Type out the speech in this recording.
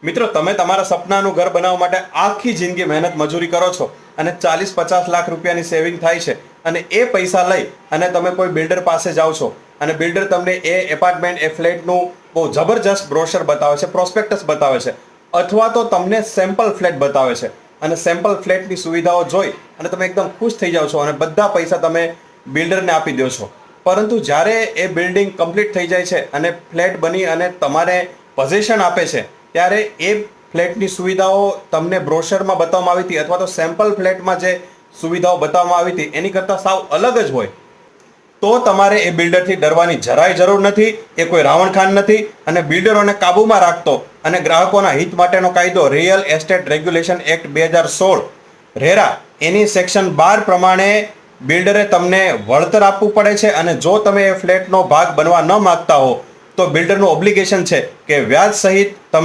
મિત્રો, તમે તમારા સપનાનું ઘર બનાવવા માટે આખી જિંદગી મહેનત મજૂરી કરો છો અને 40-50 લાખ રૂપિયાની સેવિંગ થાય છે, અને એ પૈસા લઈ અને તમે કોઈ બિલ્ડર પાસે જાઓ છો અને બિલ્ડર તમને એ એપાર્ટમેન્ટ, એ ફ્લેટનું બહુ જબરજસ્ત બ્રોશર બતાવે છે, પ્રોસ્પેક્ટસ બતાવે છે, અથવા તો તમને સેમ્પલ ફ્લેટ બતાવે છે અને સેમ્પલ ફ્લેટની સુવિધાઓ જોઈ અને તમે એકદમ ખુશ થઈ જાઓ છો અને બધા પૈસા તમે બિલ્ડરને આપી દો છો. પરંતુ જ્યારે એ બિલ્ડિંગ કમ્પ્લીટ થઈ જાય છે અને ફ્લેટ બની અને તમારે પોઝિશન આપે છે, ત્યારે એ ફ્લેટની સુવિધાઓ તમને બ્રોશરમાં બતાવવામાં આવી હતી અથવા તો સેમ્પલ ફ્લેટમાં જે સુવિધાઓ બતાવવામાં આવી હતી એની કરતાં સાવ અલગ જ હોય, તો તમારે એ બિલ્ડરથી ડરવાની જરાય જરૂર નથી. એ કોઈ રાવણ ખાન નથી અને બિલ્ડરોને કાબૂમાં રાખતો અને ગ્રાહકોના હિત માટેનો કાયદો real estate regulation act 2016 RERA એની સેક્શન 12 પ્રમાણે બિલ્ડરે તમને વળતર આપવું પડે છે, અને જો તમે એ ફ્લેટનો ભાગ બનવા ન માંગતા હો તો બિલ્ડરનું ઓબ્લિગેશન છે કે વ્યાજ સહિત તમને